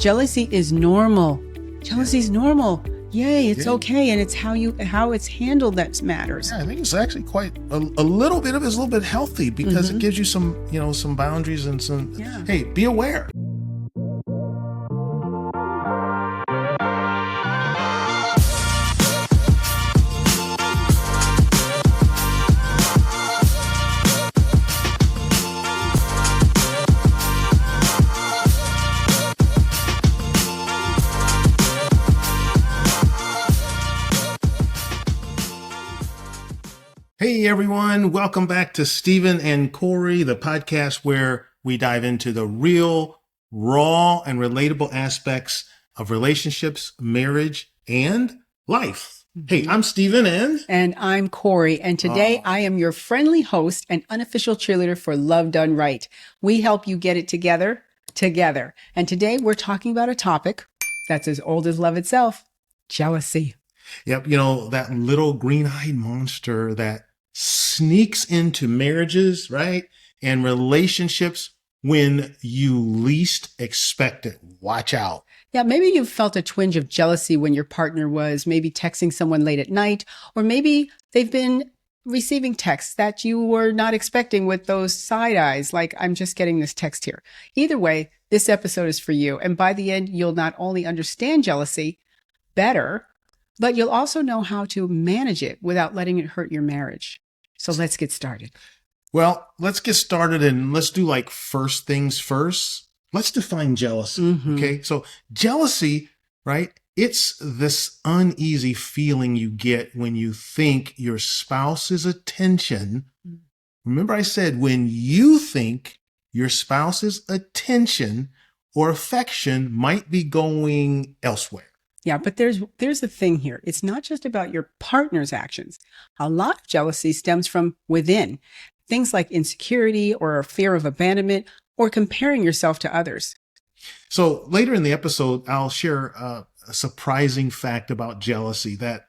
Jealousy is normal. Jealousy is normal. Yay, it's okay. And it's how it's handled that matters. Yeah, I think it's actually quite a little bit of it's a little bit healthy because it gives you some boundaries and some, hey, be aware. Hey everyone, welcome back to Stephen and Corey, the podcast where we dive into the real, raw, and relatable aspects of relationships, marriage, and life. Hey, I'm Stephen and I'm Corey, and today I am your friendly host and unofficial cheerleader for Love Done Right. We help you get it together. And today we're talking about a topic that's as old as love itself, jealousy. Yep, that little green-eyed monster that sneaks into marriages, right? And relationships when you least expect it. Watch out. Yeah, maybe you felt a twinge of jealousy when your partner was maybe texting someone late at night, or maybe they've been receiving texts that you were not expecting with those side eyes, like, I'm just getting this text here. Either way, this episode is for you. And by the end, you'll not only understand jealousy better, but you'll also know how to manage it without letting it hurt your marriage. So let's get started. Well, let's get started and let's do like first things first. Let's define jealousy. Okay. So jealousy, right? It's this uneasy feeling you get when you think your spouse's attention. Remember I said when you think your spouse's attention or affection might be going elsewhere. Yeah, but there's the thing here. It's not just about your partner's actions. A lot of jealousy stems from within. Things like insecurity or a fear of abandonment or comparing yourself to others. So later in the episode, I'll share a surprising fact about jealousy that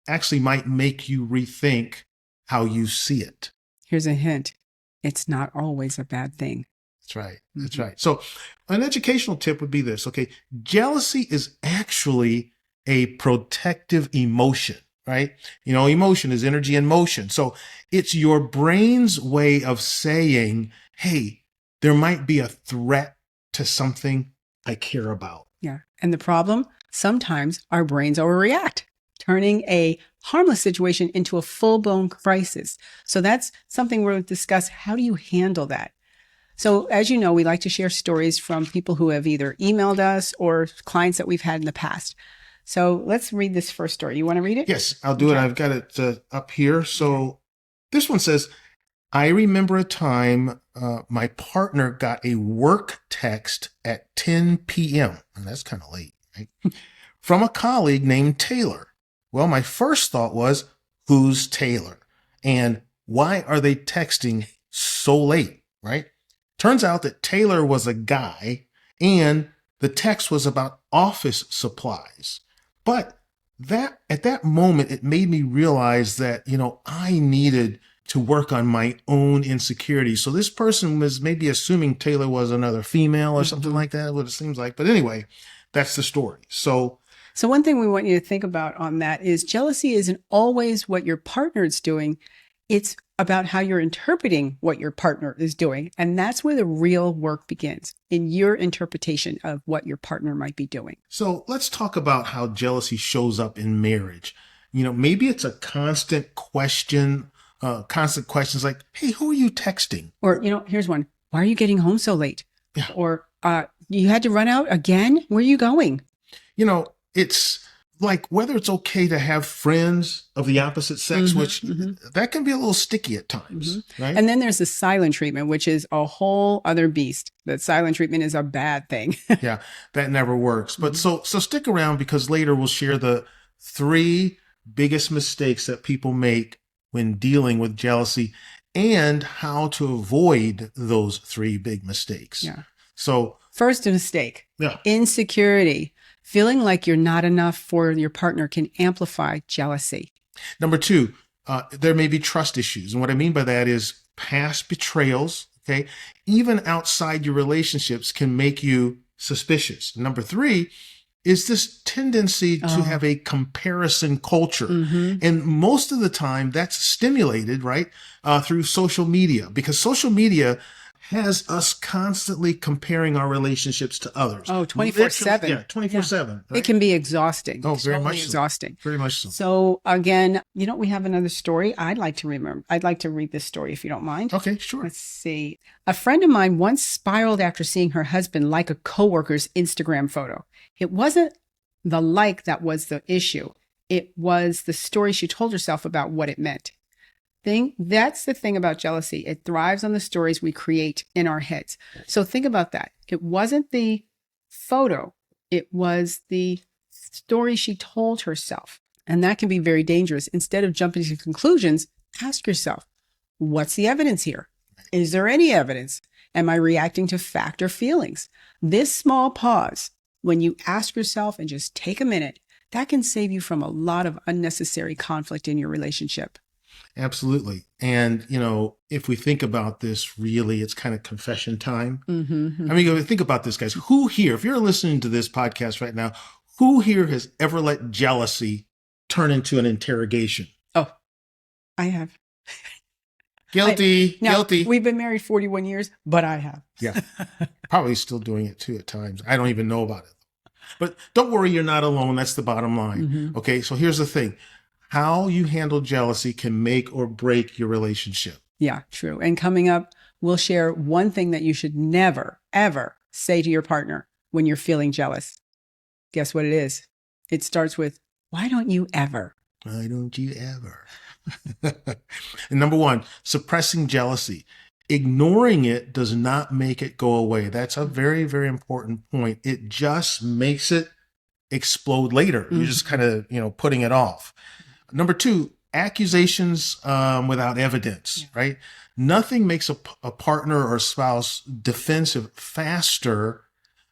actually might make you rethink how you see it. Here's a hint. It's not always a bad thing. That's right. That's right. So an educational tip would be this. Okay. Jealousy is actually a protective emotion, right? Emotion is energy in motion. So it's your brain's way of saying, hey, there might be a threat to something I care about. Yeah. And the problem, sometimes our brains overreact, turning a harmless situation into a full-blown crisis. So that's something we'll discuss. How do you handle that? So as you know, we like to share stories from people who have either emailed us or clients that we've had in the past. So let's read this first story. You want to read it? Yes, I'll do it. I've got it up here. So this one says, I remember a time my partner got a work text at 10 p.m. And that's kind of late, right? From a colleague named Taylor. Well, my first thought was, who's Taylor? And why are they texting so late, right? Turns out that Taylor was a guy and the text was about office supplies. But at that moment, it made me realize that, I needed to work on my own insecurity. So this person was maybe assuming Taylor was another female or something like that, what it seems like. But anyway, that's the story. So one thing we want you to think about on that is jealousy isn't always what your partner is doing. It's about how you're interpreting what your partner is doing. And that's where the real work begins, in your interpretation of what your partner might be doing. So let's talk about how jealousy shows up in marriage. Maybe it's a constant questions like, hey, who are you texting? Or, here's one. Why are you getting home so late? Yeah. Or you had to run out again? Where are you going? It's like whether it's okay to have friends of the opposite sex, which that can be a little sticky at times, right? And then there's the silent treatment, which is a whole other beast. That silent treatment is a bad thing. Yeah, that never works. But so stick around because later we'll share the 3 biggest mistakes that people make when dealing with jealousy and how to avoid those 3 big mistakes. Yeah. So first mistake, insecurity. Feeling like you're not enough for your partner can amplify jealousy. Number 2, there may be trust issues. And what I mean by that is past betrayals, okay, even outside your relationships can make you suspicious. Number 3 is this tendency to have a comparison culture. And most of the time that's stimulated, right, through social media, because social media has us constantly comparing our relationships to others. 24/7. Yeah, 24/7. Right? It can be exhausting. Oh, very much so. Exhausting. Very much so. So again, we have another story I'd like to remember. I'd like to read this story if you don't mind. Okay, sure. Let's see. A friend of mine once spiraled after seeing her husband like a coworker's Instagram photo. It wasn't the like that was the issue. It was the story she told herself about what it meant. That's the thing about jealousy. It thrives on the stories we create in our heads. So think about that. It wasn't the photo. It was the story she told herself. And that can be very dangerous. Instead of jumping to conclusions, ask yourself, what's the evidence here? Is there any evidence? Am I reacting to fact or feelings? This small pause, when you ask yourself and just take a minute, that can save you from a lot of unnecessary conflict in your relationship. Absolutely. And, if we think about this, really, it's kind of confession time. I mean, think about this, guys. Who here, if you're listening to this podcast right now, who here has ever let jealousy turn into an interrogation? Oh, I have. Guilty. Guilty. We've been married 41 years, but I have. Yeah. Probably still doing it too at times. I don't even know about it. But don't worry, you're not alone. That's the bottom line. Okay. So here's the thing. How you handle jealousy can make or break your relationship. Yeah, true. And coming up, we'll share one thing that you should never, ever say to your partner when you're feeling jealous. Guess what it is? It starts with, why don't you ever? Why don't you ever? And number 1, suppressing jealousy. Ignoring it does not make it go away. That's a very, very important point. It just makes it explode later. You're just kind of, putting it off. Number 2, accusations without evidence, right? Nothing makes a partner or spouse defensive faster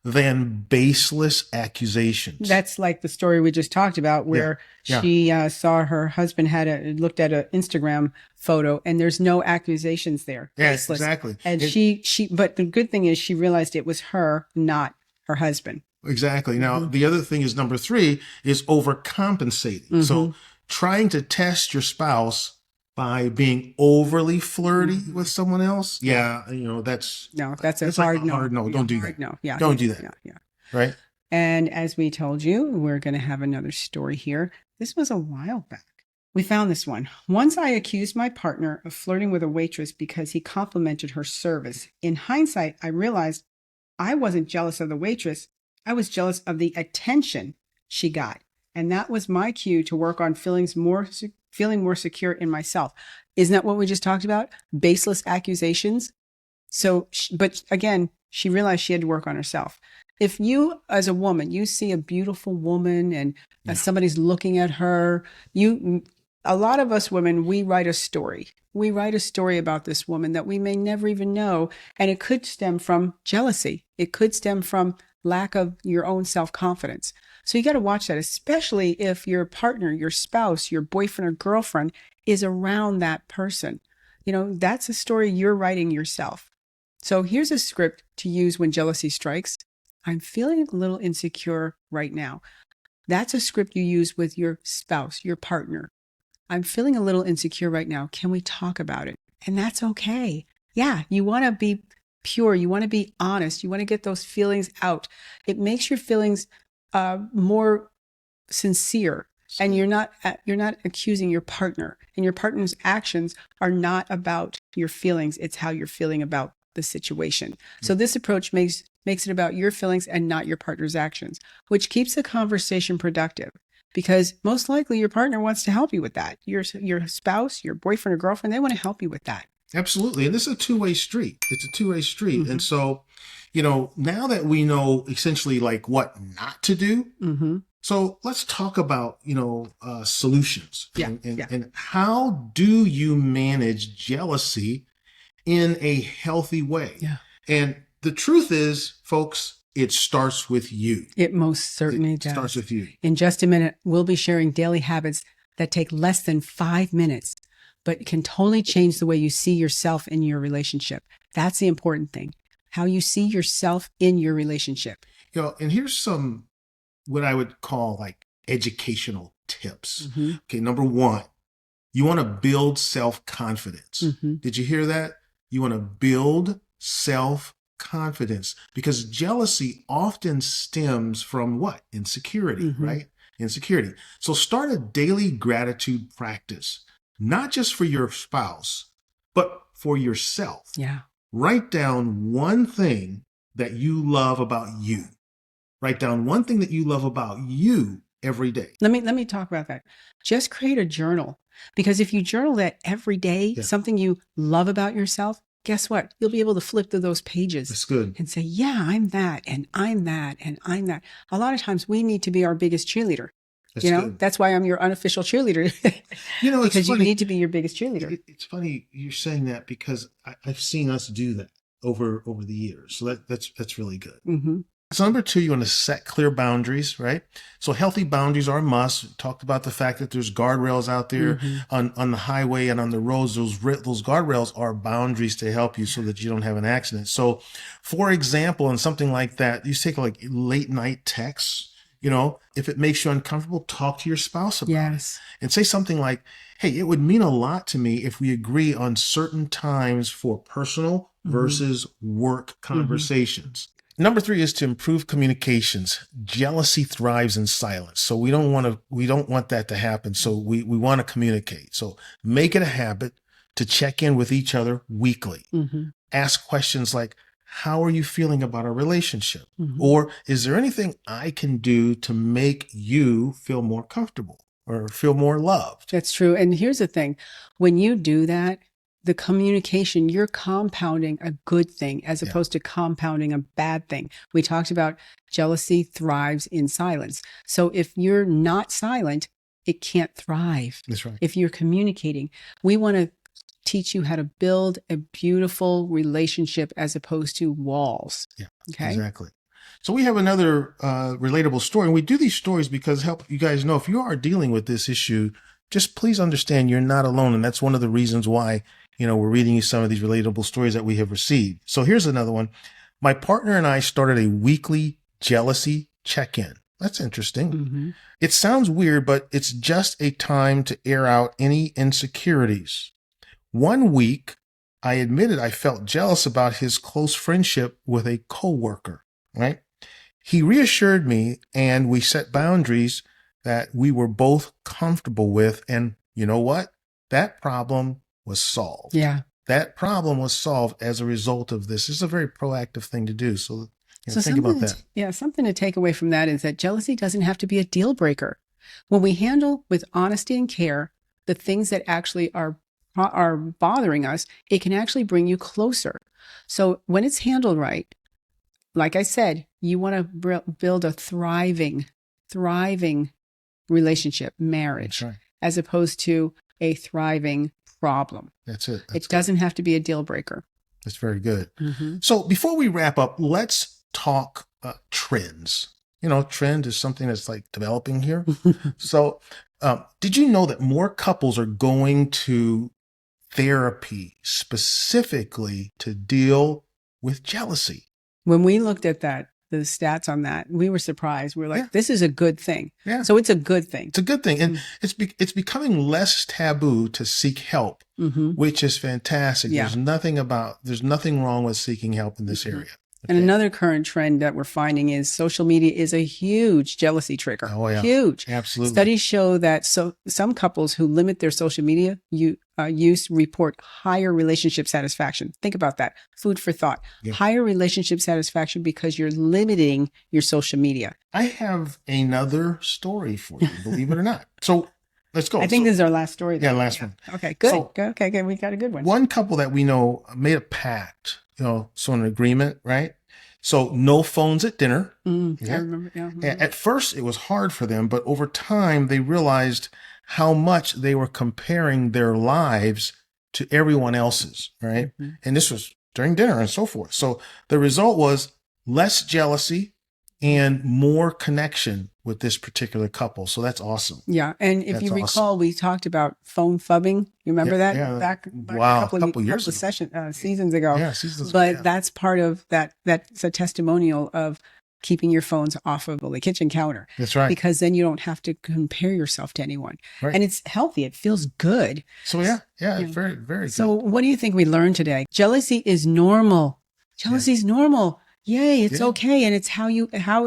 than baseless accusations. That's like the story we just talked about where she saw her husband looked at an Instagram photo and there's no accusations there. Yes, exactly. And but the good thing is she realized it was her, not her husband. Exactly. Now, the other thing is number 3 is overcompensating. So trying to test your spouse by being overly flirty with someone else. Yeah. That's a hard no. No, don't do that. No. Yeah. Don't do that. Yeah. Right. And as we told you, we're going to have another story here. This was a while back. We found this one. Once I accused my partner of flirting with a waitress because he complimented her service. In hindsight, I realized I wasn't jealous of the waitress. I was jealous of the attention she got. And that was my cue to work on feeling more secure in myself. Isn't that what we just talked about? Baseless accusations. So, but again, she realized she had to work on herself. If you, as a woman, you see a beautiful woman and somebody's looking at her, a lot of us women, we write a story. We write a story about this woman that we may never even know. And it could stem from jealousy. It could stem from lack of your own self-confidence. So you got to watch that, especially if your partner, your spouse, your boyfriend or girlfriend is around that person. That's a story you're writing yourself. So here's a script to use when jealousy strikes. I'm feeling a little insecure right now. That's a script you use with your spouse, your partner. I'm feeling a little insecure right now. Can we talk about it? And that's okay. Yeah, you want to be pure. You want to be honest. You want to get those feelings out. It makes your feelings more sincere, and you're not accusing your partner, and your partner's actions are not about your feelings. It's how you're feeling about the situation. So this approach makes it about your feelings and not your partner's actions, which keeps the conversation productive, because most likely your partner wants to help you with that. Your spouse, your boyfriend or girlfriend, they want to help you with that. Absolutely. And this is a two-way street. It's a two-way street. And so, now that we know essentially like what not to do, so let's talk about, solutions. And how do you manage jealousy in a healthy way? Yeah. And the truth is, folks, it starts with you. It most certainly does. It starts with you. In just a minute, we'll be sharing daily habits that take less than 5 minutes, but can totally change the way you see yourself in your relationship. That's the important thing. How you see yourself in your relationship. And here's some what I would call like educational tips. Mm-hmm. Okay, number one, you want to build self-confidence. Mm-hmm. Did you hear that? You want to build self-confidence because jealousy often stems from what? Insecurity, Mm-hmm. right? Insecurity. So start a daily gratitude practice, not just for your spouse, but for yourself. Yeah. Write down one thing that you love about you. Write down one thing that you love about you every day. Let me talk about that. Just create a journal, because if you journal that every day, Yeah. something you love about yourself, guess what? You'll be able to flip through those pages. That's good. And say, yeah, I'm that, and I'm that, and I'm that. A lot of times we need to be our biggest cheerleader. That's good. That's why I'm your unofficial cheerleader. Because you need to be your biggest cheerleader. It's funny you're saying that because I've seen us do that over the years. So that's really good. Mm-hmm. So number two, you want to set clear boundaries, right? So healthy boundaries are a must. We talked about the fact that there's guardrails out there on the highway and on the roads. Those guardrails are boundaries to help you so that you don't have an accident. So for example, in something like that, you take like late night texts, if it makes you uncomfortable, talk to your spouse about it and say something like, hey, it would mean a lot to me if we agree on certain times for personal versus work conversations. Number three is to improve communications. Jealousy thrives in silence. So we don't want that to happen. So we want to communicate. So make it a habit to check in with each other weekly. Mm-hmm. Ask questions like, how are you feeling about our relationship? Mm-hmm. Or is there anything I can do to make you feel more comfortable or feel more loved? That's true. And here's the thing. When you do that, the communication, you're compounding a good thing as opposed to compounding a bad thing. We talked about jealousy thrives in silence. So if you're not silent, it can't thrive. That's right. If you're communicating, we want to teach you how to build a beautiful relationship as opposed to walls. Yeah, okay, exactly. So we have another relatable story. And we do these stories because help you guys know if you are dealing with this issue, just please understand you're not alone. And that's one of the reasons why, we're reading you some of these relatable stories that we have received. So here's another one. My partner and I started a weekly jealousy check-in. That's interesting. Mm-hmm. It sounds weird, but it's just a time to air out any insecurities. One week, I admitted I felt jealous about his close friendship with a coworker, right? He reassured me and we set boundaries that we were both comfortable with. And you know what? That problem was solved. Yeah. That problem was solved as a result of this. It's a very proactive thing to do. So think about that. Something to take away from that is that jealousy doesn't have to be a deal breaker. When we handle with honesty and care the things that actually are bothering us, it can actually bring you closer. So when it's handled right, like I said, you want to build a thriving relationship, marriage, That's right. as opposed to a thriving problem. That's it. It doesn't have to be a deal breaker. That's very good. Mm-hmm. So before we wrap up, let's talk trends. Trend is something that's like developing here. So did you know that more couples are going to therapy specifically to deal with jealousy? When we looked at the stats on that, we were surprised. We were like, this is a good thing. Yeah. So it's a good thing. It's a good thing. And it's becoming less taboo to seek help, which is fantastic. Yeah. There's nothing wrong with seeking help in this area. And another current trend that we're finding is social media is a huge jealousy trigger. Oh, yeah. Huge. Absolutely. Studies show that some couples who limit their social media use report higher relationship satisfaction. Think about that. Food for thought. Yeah. Higher relationship satisfaction because you're limiting your social media. I have another story for you, believe it or not. So let's go. I think this is our last story. Yeah, last one. Okay, good. Okay, good. We got a good one. One couple that we know made a pact, so an agreement, right? So no phones at dinner. I remember. Yeah. Mm-hmm. At first, it was hard for them, but over time, they realized how much they were comparing their lives to everyone else's, right? Mm-hmm. And this was during dinner and so forth. So the result was less jealousy and more connection with this particular couple. So that's awesome. Yeah. And if you recall, we talked about phone phubbing. You remember that? Yeah. Back a couple years ago. Seasons ago. Yeah, seasons but ago. Yeah. That's part of that. That's a testimonial of keeping your phones off of the kitchen counter. That's right. Because then you don't have to compare yourself to anyone. Right. And it's healthy. It feels good. So yeah, very, very good. So what do you think we learned today? Jealousy is normal. Jealousy is normal. Yay, it's okay. And it's how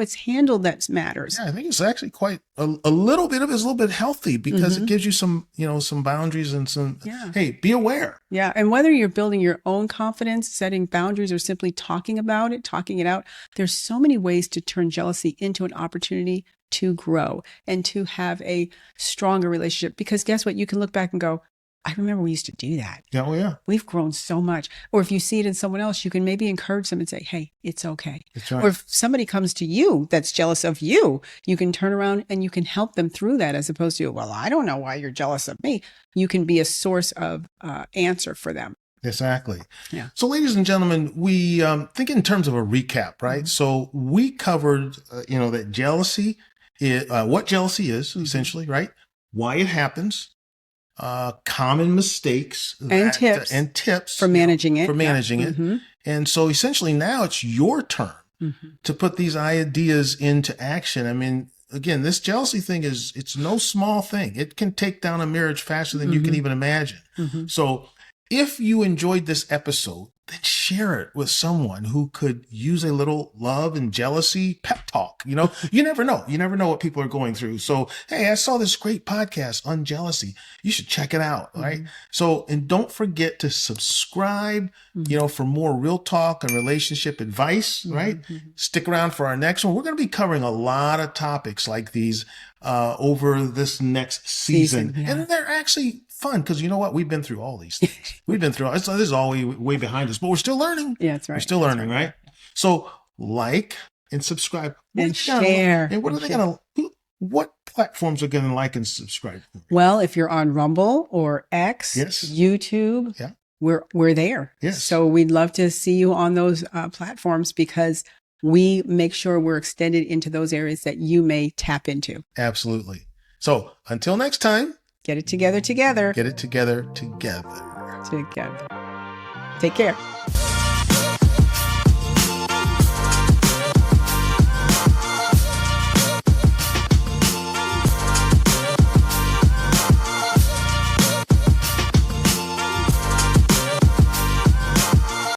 it's handled that matters. Yeah, I think it's actually quite a little bit of it is a little bit healthy because it gives you some, some boundaries and some, hey, be aware. Yeah. And whether you're building your own confidence, setting boundaries, or simply talking about it, talking it out, there's so many ways to turn jealousy into an opportunity to grow and to have a stronger relationship. Because guess what? You can look back and go, I remember we used to do that. Yeah, oh yeah. We've grown so much. Or if you see it in someone else, you can maybe encourage them and say, hey, it's okay. That's right. Or if somebody comes to you that's jealous of you, you can turn around and you can help them through that, as opposed to, well, I don't know why you're jealous of me. You can be a source of answer for them. Exactly. Yeah. So, ladies and gentlemen, we think in terms of a recap, right? So we covered, that jealousy, what jealousy is essentially, right? Why it happens. Common mistakes and tips for managing it. it. And so essentially now it's your turn to put these ideas into action. I mean, again, this jealousy thing it's no small thing. It can take down a marriage faster than you can even imagine. So if you enjoyed this episode, then share it with someone who could use a little love and jealousy pep talk. You never know. You never know what people are going through. So, hey, I saw this great podcast on jealousy. You should check it out. Right. So, and don't forget to subscribe, for more real talk and relationship advice. Right. Stick around for our next one. We're going to be covering a lot of topics like these over this next season. And they're actually fun because you know what? We've been through all these things. We've been through this is all way behind us, but we're still learning. Yeah, that's right. We're still learning, right? So like and subscribe and share. And what are they going to? What platforms are going to like and subscribe? Well, if you're on Rumble or X, YouTube, we're there. Yes. So we'd love to see you on those platforms because we make sure we're extended into those areas that you may tap into. Absolutely. So until next time. Get it together. Get it together. Take care.